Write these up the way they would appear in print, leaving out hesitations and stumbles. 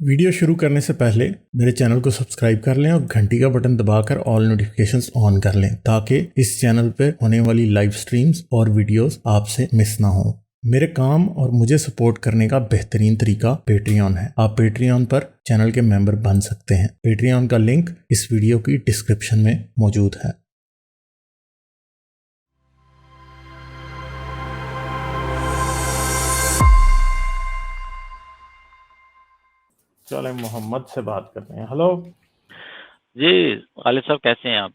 Video शुरू करने से पहले मेरे चैनल को सब्सक्राइब कर लें और घंटी का बटन दबाकर ऑल नोटिफिकेशंस ऑन कर लें ताकि इस चैनल पे होने वाली लाइव स्ट्रीम्स और वीडियोस आपसे मिस ना हो। मेरे काम और मुझे सपोर्ट करने का बेहतरीन तरीका पेट्रियन है। आप पेट्रियन पर चैनल के मेंबर बन सकते हैं। पेट्रियन का लिंक इस वीडियो की डिस्क्रिप्शन में मौजूद है। चले मोहम्मद से बात करते हैं। हेलो जी खालिद साहब, कैसे हैं आप?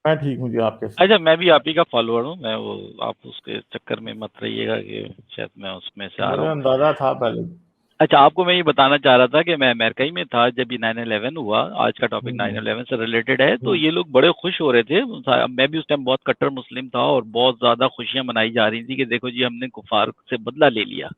मैं ठीक हूँ जी, आप कैसे? अच्छा, मैं भी आप ही का फॉलोअर हूँ। मैं वो आप उसके चक्कर में मत रहिएगा कि शायद मैं उसमें से आ मुझे रहा हूँ। अंदाजा था पहले। अच्छा, आपको मैं ये बताना चाह रहा था कि मैं अमेरिका ही में था जब ये 9/11 हुआ। आज का टॉपिक 9/11 से रिलेटेड है। तो ये लोग बड़े खुश हो रहे थे। मैं भी उस टाइम बहुत कट्टर मुस्लिम था और बहुत ज़्यादा खुशियाँ मनाई जा रही थी कि देखो जी, हमने कुफार से बदला ले लिया।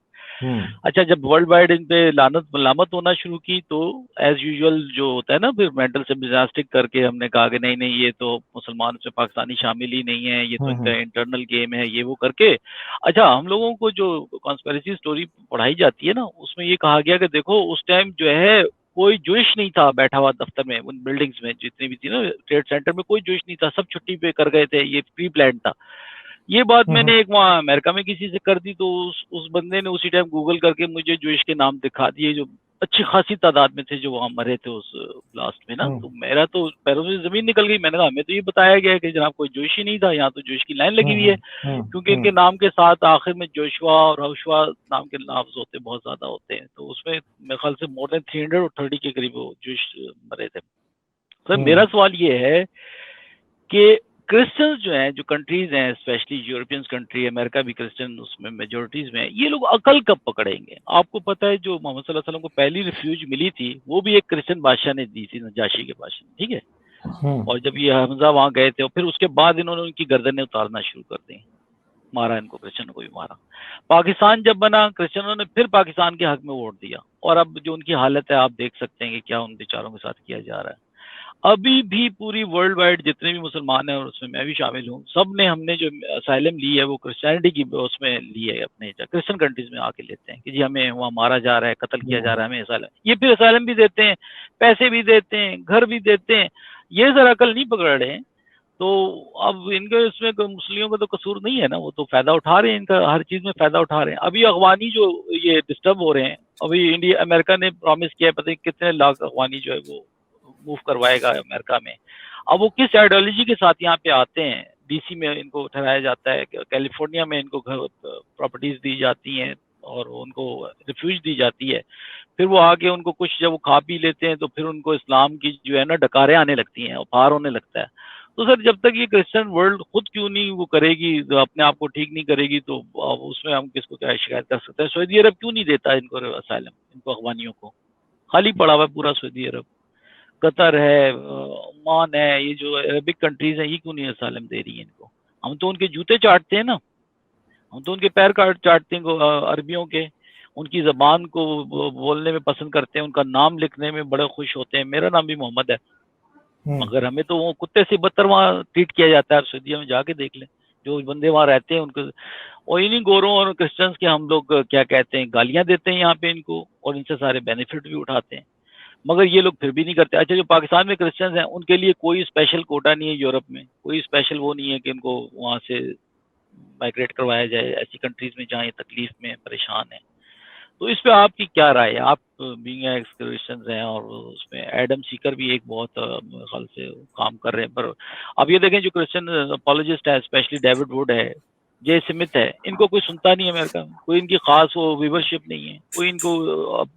अच्छा, जब वर्ल्ड वाइड इन पे लामत होना शुरू की तो एज यूजुअल जो होता है ना, फिर मेंटल से जिम्नास्टिक करके हमने कहा कि नहीं नहीं, ये तो मुसलमान से पाकिस्तानी शामिल ही नहीं है, ये तो इनका इंटरनल गेम है, ये वो करके। अच्छा, हम लोगों को जो कॉन्स्पिरेसी स्टोरी पढ़ाई जाती है ना, उसमें ये कहा गया कि देखो उस टाइम जो है कोई जोश नहीं था बैठा हुआ दफ्तर में, उन बिल्डिंग्स में जितनी भी थी ना, ट्रेड सेंटर में कोई जोश नहीं था, सब छुट्टी पे कर गए थे, ये प्री प्लान था। ये बात मैंने एक वहाँ अमेरिका में किसी से कर दी तो उस बंदे ने उसी टाइम गूगल करके मुझे जोश के नाम दिखा दिए, जो अच्छी खासी तादाद में थे जो वहाँ मरे थे उस ब्लास्ट में ना। तो मेरा तो पैरों से जमीन निकल गई। मैंने कहा हमें तो ये बताया गया है कि जनाब कोई जोश ही नहीं था, यहाँ तो जोश की लाइन लगी हुई है, क्योंकि इनके नाम के साथ आखिर में जोशुआ और हौशुआ नाम के लफ्ज होते बहुत ज्यादा होते हैं। तो उसमें मेरे ख्याल से मोर देन 330 के करीब वो जोश मरे थे। सर मेरा सवाल ये है कि क्रिश्चियंस जो हैं, जो कंट्रीज हैं, स्पेशली यूरोपियन कंट्री, अमेरिका भी क्रिश्चियन उसमें मेजोरिटीज में, ये लोग अकल कब पकड़ेंगे? आपको पता है जो मोहम्मद सल्लल्लाहु अलैहि वसल्लम को पहली रिफ्यूज मिली थी वो भी एक क्रिश्चियन बादशाह ने दी थी, नजाशी के बादशाह ने, ठीक है। और जब ये हमजा वहां गए थे और फिर उसके बाद इन्होंने उनकी गर्दनें उतारना शुरू कर दी, मारा इनको, क्रिश्चियनों को भी मारा। पाकिस्तान जब बना, क्रिश्चियनों ने फिर पाकिस्तान के हक में वोट दिया, और अब जो उनकी हालत है आप देख सकते हैं कि क्या उन बेचारों के साथ किया जा रहा है। अभी भी पूरी वर्ल्ड वाइड जितने भी मुसलमान हैं, और उसमें मैं भी शामिल हूँ, सब ने हमने जो असाइलम ली है वो क्रिश्चियनिटी की उसमें ली है, अपने क्रिश्चियन कंट्रीज में आके लेते हैं कि जी हमें वहाँ मारा जा रहा है, कत्ल किया जा रहा है, हमें असाइलम। ये फिर असाइलम भी देते हैं, पैसे भी देते हैं, घर भी देते हैं। ये जरा अकल नहीं पकड़ रहे हैं। तो अब इनके इसमें मुस्लिमों का तो कसूर नहीं है ना, वो तो फायदा उठा रहे हैं, इनका हर चीज में फायदा उठा रहे हैं। अभी अफगानी जो ये डिस्टर्ब हो रहे हैं, अभी इंडिया अमेरिका ने प्रॉमिस किया है, पता नहीं कितने लाख अफगानी जो है वो मूव करवाएगा अमेरिका में। अब वो किस आइडियोलॉजी के साथ यहाँ पे आते हैं? डीसी में इनको ठहराया जाता है, कैलिफोर्निया में इनको प्रॉपर्टीज दी जाती हैं और उनको रिफ्यूज दी जाती है। फिर वो आके उनको कुछ जब वो खा पी लेते हैं तो फिर उनको इस्लाम की जो है ना डकारें आने लगती हैं और पार होने लगता है। तो सर जब तक ये क्रिश्चियन वर्ल्ड खुद क्यों नहीं वो करेगी, अपने आप को ठीक नहीं करेगी, तो उसमें हम किसको क्या शिकायत कर सकते हैं? सऊदी अरब क्यों नहीं देता इनको असाइलम, इनको अफगानियों को? खाली पड़ा हुआ है पूरा सऊदी अरब, कतर है, ओमान है, ये जो अरबिक कंट्रीज हैं, ये क्यों नहीं असाइलम दे रही है इनको? हम तो उनके जूते चाटते हैं ना, हम तो उनके पैर चाटते हैं अरबियों के, उनकी जबान को बोलने में पसंद करते हैं, उनका नाम लिखने में बड़े खुश होते हैं। मेरा नाम भी मोहम्मद है, मगर हमें तो वो कुत्ते से बदतर वहाँ ट्रीट किया जाता है। सऊदीया में जाके देख लें, जो बंदे वहाँ रहते हैं उनको, और इन्हीं गोरों और क्रिश्चियंस के हम लोग क्या कहते हैं, गालियां देते हैं यहाँ पे इनको, और इनसे सारे बेनिफिट भी उठाते हैं, मगर ये लोग फिर भी नहीं करते। अच्छा, जो पाकिस्तान में क्रिश्चियंस हैं उनके लिए कोई स्पेशल कोटा नहीं है, यूरोप में कोई स्पेशल वो नहीं है कि उनको वहाँ से माइग्रेट करवाया जाए ऐसी कंट्रीज में जहाँ ये तकलीफ में परेशान है। तो इस पे आपकी क्या राय है? आप बीइंग एक्स क्रिश्चियंस हैं, और उसमें एडम सीकर भी एक बहुत मेरे ख्याल से काम कर रहे हैं। पर अब ये देखें, जो क्रिश्चियन अपोलोजिस्ट है, स्पेशली डेविड वुड है, जे स्मिथ है, इनको कोई सुनता नहीं है अमेरिका में, कोई इनकी खास वो व्यूवरशिप नहीं है, कोई इनको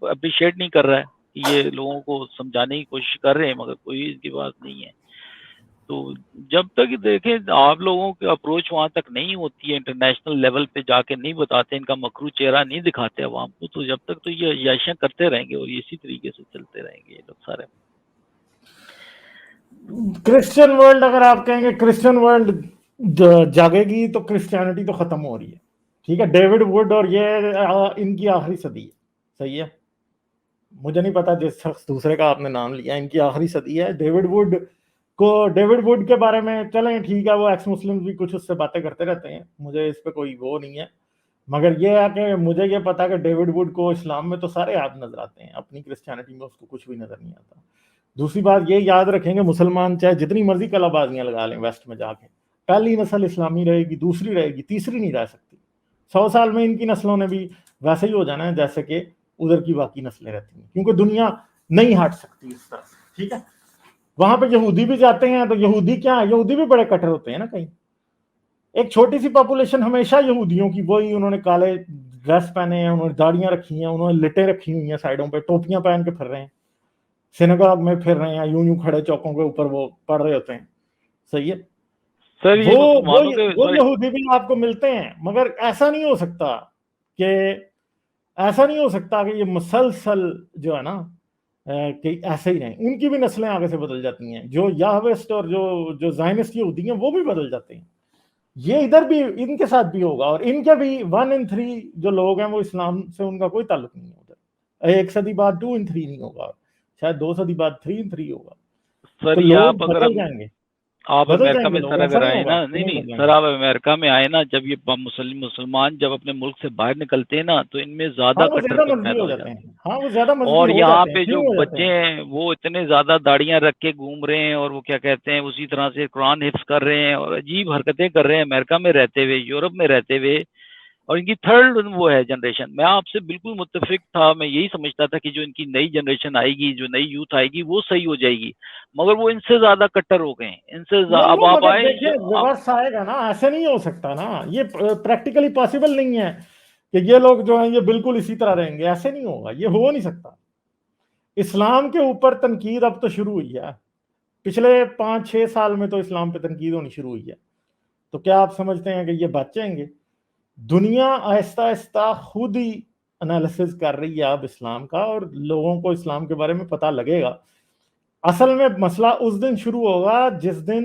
अप्रिशिएट नहीं कर रहा है। ये लोगों को समझाने की कोशिश कर रहे हैं मगर कोई इनकी बात नहीं है। तो जब तक देखें आप लोगों की अप्रोच वहां तक नहीं होती है, इंटरनेशनल लेवल पे जाके नहीं बताते, इनका मकरू चेहरा नहीं दिखाते अवाम को, तो जब तक तो ये याशियां करते रहेंगे और इसी तरीके से चलते रहेंगे ये लोग सारे। क्रिश्चियन वर्ल्ड, अगर आप कहेंगे क्रिश्चियन वर्ल्ड जागेगी तो क्रिश्चियनिटी तो खत्म हो रही है, ठीक है। डेविड वुड और ये इनकी आखिरी सदी है, सही है। मुझे नहीं पता जिस शख्स दूसरे का आपने नाम लिया, इनकी आखिरी सदी है। डेविड वुड के बारे में चलें ठीक है, वो एक्स मुस्लिम भी कुछ उससे बातें करते रहते हैं, मुझे इस पे कोई वो नहीं है। مگر یہ ہے کہ مجھے یہ پتا کہ ڈیوڈ ووڈ کو اسلام میں تو سارے آپ نظر آتے ہیں، اپنی کرسچینٹی میں اس کو کچھ بھی نظر نہیں آتا۔ دوسری بات یہ یاد رکھیں کہ مسلمان چاہے جتنی مرضی کلا بازیاں لگا لیں ویسٹ میں جا کے، پہلی نسل اسلامی رہے گی، دوسری رہے گی، تیسری نہیں رہ سکتی۔ 100 سال میں ان کی نسلوں نے بھی ویسے ہی ہو جانا ہے جیسے کہ ادھر کی باقی نسلیں رہتی ہیں، کیونکہ دنیا نہیں ہٹ سکتی اس طرح سے، ٹھیک ہے۔ وہاں پہ یہودی بھی جاتے ہیں تو یہودی کیا ہے، یہودی بھی بڑے کٹر ہوتے ہیں نا کہیں۔ ایک چھوٹی سی پاپولیشن ہمیشہ یہودیوں کی، وہی انہوں نے کالے ڈریس پہنے ہیں، انہوں نے داڑیاں رکھی ہیں، انہوں نے لٹیں رکھی ہوئی ہیں سائڈوں پہ، ٹوپیاں پہن کے پھر رہے ہیں، سینگاگ میں پھر رہے ہیں، یوں کھڑے چوکوں کے اوپر وہ پڑھ رہے ہوتے ہیں، صحیح ہے۔ سر یہ مسلمانوں کے وہ یہودی بھی آپ کو ملتے ہیں، مگر ایسا نہیں ہو سکتا کہ یہ مسلسل جو ہے نا کہ ایسے ہی رہیں، ان کی بھی نسلیں آگے سے بدل جاتی ہیں، جو یاہوسٹ اور جو زائنسٹ یہودی ہیں وہ بھی بدل جاتے ہیں۔ یہ ادھر بھی ان کے ساتھ بھی ہوگا، اور ان کے بھی 1 in 3 جو لوگ ہیں وہ اسلام سے ان کا کوئی تعلق نہیں ہوتا۔ 1 صدی بعد 2 in 3 نہیں ہوگا، شاید 2 صدی بعد 3 in 3 ہوگا۔ سر تو یہ لوگ آپ اگر بدل جائیں گے، آپ بدل امریکہ جائیں گے میں لوگ، سر ایسا اگر نہیں آئے ہوگا نا، کہ نہیں نہیں بدلیں سر گے۔ آپ امریکہ میں آئے نا، جب یہ مسلمان جب اپنے ملک سے باہر نکلتے ہیں نا تو ان میں ہاں زیادہ وہ کٹر زیادہ پن مذہبی پیدا ہو ہو جاتے جاتا ہیں، ہے۔ ہاں وہ زیادہ مذہبی اور ہو یہاں جاتے ہیں، پہ کیوں جو ہو جاتے بچے ہیں؟ ہیں وہ اتنے زیادہ داڑیاں رکھ کے گھوم رہے ہیں، اور وہ کیا کہتے ہیں اسی طرح سے قرآن حفظ کر رہے ہیں اور عجیب حرکتیں کر رہے ہیں امریکہ میں رہتے ہوئے، یورپ میں رہتے ہوئے، اور ان کی تھرڈ وہ ہے جنریشن۔ میں آپ سے بالکل متفق تھا، میں یہی سمجھتا تھا کہ جو ان کی نئی جنریشن آئے گی، جو نئی یوتھ آئے گی وہ صحیح ہو جائے گی، مگر وہ ان سے زیادہ کٹر ہو گئے ہیں، ان سے نہیں اب وہ آپ مگر آئے دیکھیں ریورس آئے گا نا، ایسے نہیں ہو سکتا نا، یہ پریکٹیکلی پاسبل نہیں ہے کہ یہ لوگ جو ہیں یہ بالکل اسی طرح رہیں گے، ایسے نہیں ہوگا، یہ ہو نہیں سکتا۔ اسلام کے اوپر تنقید اب تو شروع ہوئی ہے، پچھلے 5-6 سال میں تو اسلام پہ تنقید ہونی شروع ہوئی ہے، تو کیا آپ سمجھتے ہیں کہ یہ بچ جائیں گے؟ دنیا آہستہ آہستہ خود ہی انالیسز کر رہی ہے اب اسلام کا، اور لوگوں کو اسلام کے بارے میں پتہ لگے گا۔ اصل میں مسئلہ اس دن شروع ہوگا جس دن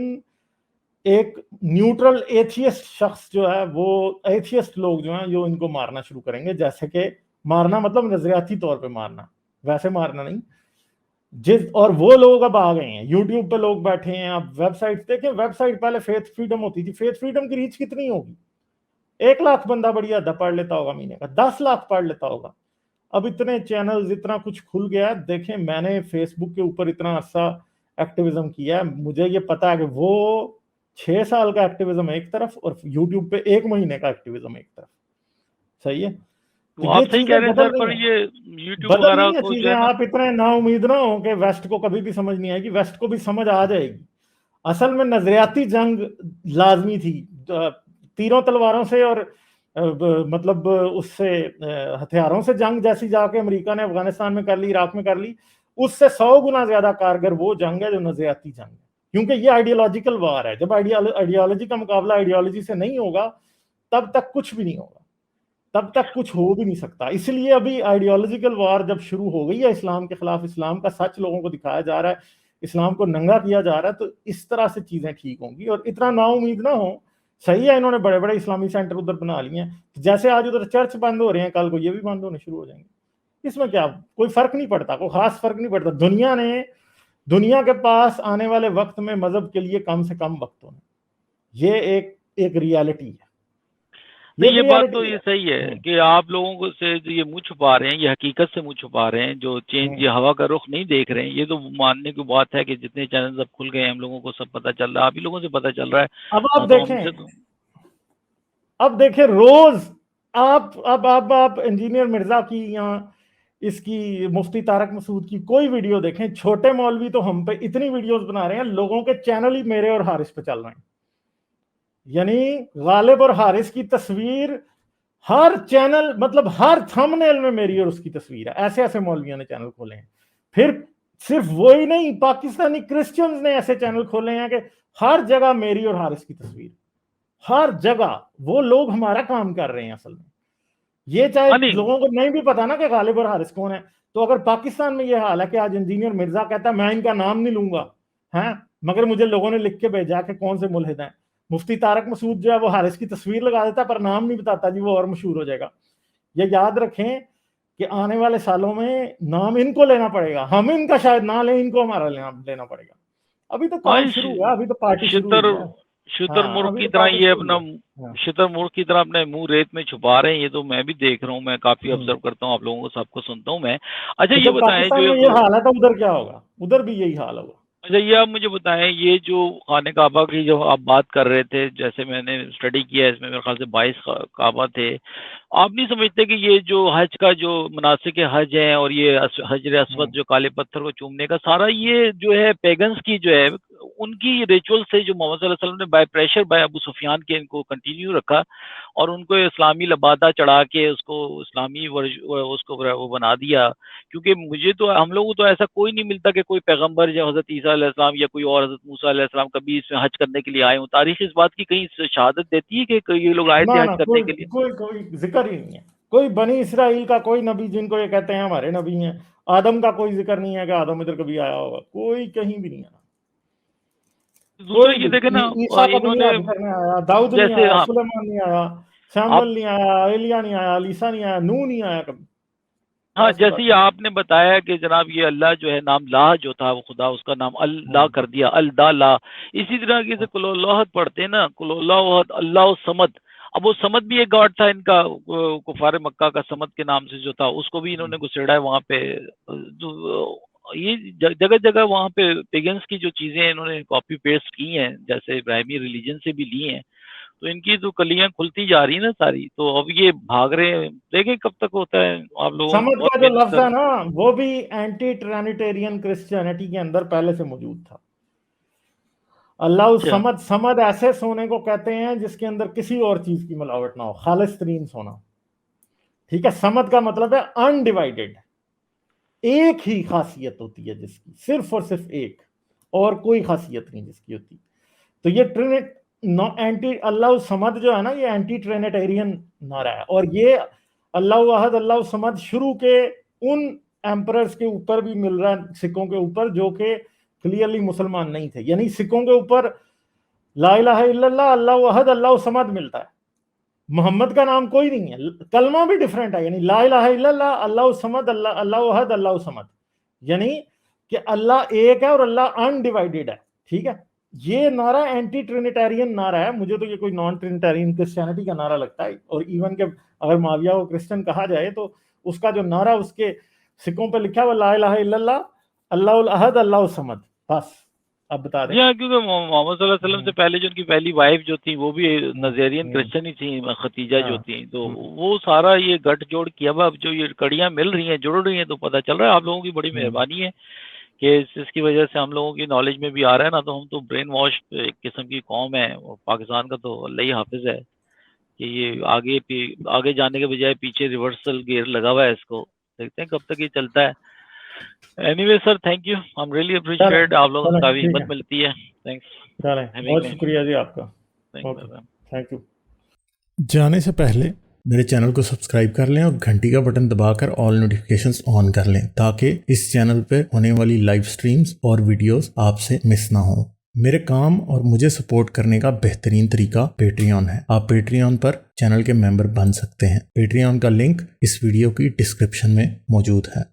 ایک نیوٹرل ایتھیسٹ شخص جو ہے، وہ ایتھیسٹ لوگ جو ہیں جو ان کو مارنا شروع کریں گے، جیسے کہ مارنا مطلب نظریاتی طور پہ مارنا، ویسے مارنا نہیں۔ اور وہ لوگ اب آ گئے ہیں، یوٹیوب پہ لوگ بیٹھے ہیں، اب ویب سائٹ دیکھیں، ویب سائٹ پہلے فیتھ فریڈم ہوتی تھی، فیتھ فریڈم کی ریچ کتنی ہوگی؟ 1 لاکھ بندہ بڑی حد پڑھ لیتا ہوگا مہینے کا، 10 لاکھ پڑھ لیتا ہوگا۔ اب اتنے چینلز، اتنا کچھ کھل گیا ہے۔ دیکھیں میں نے فیس بک کے اوپر اتنا عرصہ ایکٹیویزم کیا ہے، مجھے یہ پتا ہے کہ وہ 6 سال کا ایکٹیویزم ایک طرف، اور یوٹیوب پہ 1 مہینے کا ایکٹیویزم ایک طرف، صحیح ہے۔ تو وہ یہ آپ صحیح چیزیں کہہ رہے ہیں بدل سر، رہی پر ہیں، یہ یوٹیوب بدل وغیرہ رہی ہیں کو جو چیزیں۔ ہے نا، آپ اتنے نا امید نہ ہوں کہ ویسٹ کو کبھی بھی سمجھ نہیں آئے گی، ویسٹ کو بھی سمجھ آ جائے گی۔ اصل میں نظریاتی جنگ لازمی تھی، تیروں تلواروں سے اور مطلب اس سے ہتھیاروں سے جنگ جیسی جا کے امریکہ نے افغانستان میں کر لی، عراق میں کر لی، اس سے 100 گنا زیادہ کارگر وہ جنگ ہے جو نظریاتی جنگ ہے، کیونکہ یہ آئیڈیالوجیکل وار ہے۔ جب آئیڈیالوجی کا مقابلہ آئیڈیالوجی سے نہیں ہوگا تب تک کچھ بھی نہیں ہوگا، تب تک کچھ ہو بھی نہیں سکتا۔ اس لیے ابھی آئیڈیالوجیکل وار جب شروع ہو گئی ہے اسلام کے خلاف، اسلام کا سچ لوگوں کو دکھایا جا رہا ہے، اسلام کو ننگا کیا جا رہا ہے، تو اس طرح سے چیزیں ٹھیک ہوں گی۔ اور اتنا نا امید نہ ہو، صحیح ہے انہوں نے بڑے بڑے اسلامی سینٹر ادھر بنا لیے ہیں، جیسے آج ادھر چرچ بند ہو رہے ہیں، کل کو یہ بھی بند ہونے شروع ہو جائیں گے۔ اس میں کیا کوئی فرق نہیں پڑتا، کوئی خاص فرق نہیں پڑتا۔ دنیا کے پاس آنے والے وقت میں مذہب کے لیے کم سے کم وقت ہونا، یہ ایک ریالٹی ہے، یہ نہیں ایک یہ بات تو ریالٹی یہ ہے۔ صحیح ہے کہ آپ لوگوں کو سے جو یہ منہ چھپا رہے ہیں، یہ حقیقت سے منہ چھپا رہے ہیں، جو چینج یہ ہوا کا رخ نہیں دیکھ رہے ہیں، یہ تو ماننے کی بات ہے کہ جتنے چینلز اب کھل گئے ہیں ہم لوگوں کو سب پتہ چل رہا ہے، آپ ہی لوگوں سے پتہ چل رہا اب ہے، آپ تو ہم سے تو دیکھیں روز آپ انجینئر مرزا کی یا اس کی مفتی طارق مسعود کی کوئی ویڈیو دیکھیں، چھوٹے مولوی تو ہم پہ اتنی ویڈیوز بنا رہے ہیں، لوگوں کے چینل ہی میرے اور حارث پہ چل رہے ہیں، یعنی غالب اور حارث کی تصویر ہر چینل، مطلب ہر تھمبنیل میں میری اور اس کی تصویر ہے۔ ایسے ایسے مولویوں نے چینل کھولے ہیں۔ پھر صرف وہی نہیں، پاکستانی کرسچنز نے ایسے چینل کھولے ہیں کہ ہر جگہ میری اور حارث کی تصویر، ہر جگہ۔ وہ لوگ ہمارا کام کر رہے ہیں اصل میں، یہ چاہے نہیں لوگوں کو نہیں بھی پتا نا کہ غالب اور حارث کون ہے۔ تو اگر پاکستان میں یہ حال ہے کہ آج انجینئر مرزا کہتا ہے میں ان کا نام نہیں لوں گا، ہیں، مگر مجھے لوگوں نے لکھ کے بھیجا کہ کون سے ملحد ہیں۔ مفتی طارق مسعود جو ہے وہ حارث کی تصویر لگا دیتا پر نام نہیں بتاتا، جی وہ اور مشہور ہو جائے گا۔ یہ یاد رکھیں کہ آنے والے سالوں میں نام ان کو لینا پڑے گا، ہم ان کا شاید نہ لیں، ان کو ہمارا لینا پڑے گا۔ ابھی تو کام شروع ہوا، ابھی تو پارٹی شروع شتر ہوئی ہے۔ शुतर हाँ, मुर्ग अभी की तो तरह बात ये उसकी अपना है। हाँ। शुतर मुर्ग की तरह अपने मुंह रेत में छुपा रहे हैं, ये तो मैं भी देख रहा हूँ, मैं काफी ऑब्जर्व करता हूँ आप लोगों को, सबको सुनता हूँ मैं। अच्छा तो ये जब बताएं पाकिस्तान जो में ये हाल है तो उधर क्या होगा? उधर भी यही हाल होगा। अच्छा ये आप मुझे बताएं, ये जो खाने काबा की जो आप बात कर रहे थे, जैसे मैंने स्टडी किया है, इसमें मेरे ख्याल से 22 काबा थे। आप नहीं समझते कि ये जो हज का जो मनासिक हज है और ये हजर अस्वद जो काले पत्थर को चूमने का सारा ये जो है पैगन्स की जो है उनकी रिचुअल से जो मोहम्मद सल्लल्लाहु अलैहि वसल्लम ने by pressure by Abu Sufyan के इनको कंटिन्यू रखा और उनको इस्लामी लबादा चढ़ा के उसको इस्लामी उसको वो बना दिया। क्योंकि मुझे तो हम लोगों को तो ऐसा कोई नहीं मिलता कि कोई पैगंबर जो हजरत ईसा अलैहिस्सलाम या कोई और हजरत मूसा अलैहिस्सलाम कभी इसमें हज करने के लिए आए हों। तारीख इस बात की कहीं शहादत देती है कि ये लोग आए थे ना हज ना, करने कोई के लिए? कोई कोई जिक्र ही नहीं है। कोई बनी इसराइल का कोई नबी जिनको ये कहते हैं हमारे नबी हैं, आदम का कोई जिक्र नहीं है कि आदम इधर कभी आया होगा, कोई कहीं भी नहीं है। दूसरा कोई ये देखे ना, भी, ईसा कभी नहीं इन्होंने हज करने आया, दाऊद नहीं जैसे आया, हाँ, सुलेमान नहीं आया, आप शैमुएल नहीं आया, एलिया नहीं आया, अलीसा नहीं आया, नूह नहीं आया कभी। हाँ ऐसी जैसे बात ही नहीं। आपने बताया कि जनाब ये अल्लाह जो है नाम ला जो था वो खुदा उसका नाम अल्लाह हम्म, कर दिया, अल्लाह ला। इसी तरह की से कुलोल्लाहत पढ़ते हैं ना, कुलोल्लाहत अल्लाह समद। अब वो समद भी एक गॉड था इनका, कुफार मक्का का समद के नाम से जो था उसको भी इन्होंने घुसेड़ा है वहाँ पे। ये जगह जगह वहाँ पे पेगन्स की जो चीजें इन्होंने कॉपी पेस्ट की हैं, जैसे इब्राहिमी रिलीजन से भी ली हैं, तो इनकी तो कलियां खुलती जा रही है ना सारी। तो अब ये भाग रहे हैं, देखें कब तक होता है। आप लोगों ने समद बहुत का जो मेहनत लफ्ज कर। है ना, वो भी एंटी ट्रिनिटेरियन क्रिश्चियनिटी के अंदर पहले से मौजूद था। अल्लाह अच्छा समद, समद ऐसे सोने को कहते हैं जिसके अंदर किसी और चीज की मिलावट ना हो, खालिस तरीन सोना। ठीक है, समद का मतलब है अनडिवाइडेड, एक ही खासियत होती है जिसकी, सिर्फ और सिर्फ एक, और कोई खासियत नहीं जिसकी होती। तो ये ट्रिनिट एंटी अल्लाह समद जो है ना, ये एंटी ट्रिनिटेरियन नारा है। और ये अल्लाह अहद अल्लाह समद शुरू के उन एम्परर्स के ऊपर भी मिल रहा है, सिखों के ऊपर, जो कि क्लियरली मुसलमान नहीं थे। यानी सिखों के ऊपर ला इलाहा इल्लल्लाह अल्लाह अहद अल्लाह समद मिलता है, मोहम्मद का नाम कोई नहीं है, कलमा भी डिफरेंट है। यानी ला इलाहा इल्लल्लाह अल्लाह समद अल्लाह अहद अल्लाह समद, यानी कि अल्लाह एक है और अल्लाह अनडिवाइडेड है। ठीक है, ये नारा एंटी ट्रिनिटेरियन नारा है। मुझे तो ये कोई नॉन ट्रिनिटेरियन क्रिश्चियनिटी का नारा लगता है। और इवन के अगर माविया को क्रिश्चियन कहा जाए तो उसका जो नारा उसके सिक्कों पे लिखा हुआ ला इलाहा इल्लल्लाह अल्लाहुल अहद अल्लाह समद, बस। अब बता दें। जी हाँ, क्योंकि मोहम्मद सल्लल्लाहु अलैहि वसल्लम से पहले जो उनकी पहली वाइफ जो थी वो भी नजेरियन क्रिश्चियन ही थी, खतीजा जो हाँ, थी। तो वो सारा ये गठजोड़ किया। अब जो ये कड़ियां मिल रही हैं, जुड़ रही हैं, तो पता चल रहा है। आप लोगों की बड़ी मेहरबानी है कि इसकी वजह से हम लोगों की नॉलेज में भी आ रहा है ना। तो हम तो ब्रेन वॉश एक किस्म की कौम है, और पाकिस्तान का तो अल्लाह ही हाफिज है कि ये आगे जाने के बजाय पीछे रिवर्सल गियर लगा हुआ है। इसको देखते हैं कब तक ये चलता है। Anyway sir, thank you, I am really चलो अप्रिशिएट। आप लोगों से चलो काफी ठीक हिम्मत है, मिलती है। थैंक्स चलें, हैविंग बहुत मी। शुक्रिया जी आपका। Thank okay, you. Thank you. जाने से पहले मेरे चैनल को सब्सक्राइब कर लें और घंटी का बटन दबाकर ऑल नोटिफिकेशंस ऑन कर लें, ताकि इस चैनल पर होने वाली लाइव स्ट्रीम्स और वीडियोस आपसे मिस ना हो। मेरे काम और मुझे सपोर्ट करने का बेहतरीन तरीका पेट्रियन है। आप पेट्रियन पर चैनल के मेंबर बन सकते हैं। पेट्रियन का लिंक इस वीडियो की डिस्क्रिप्शन में मौजूद है।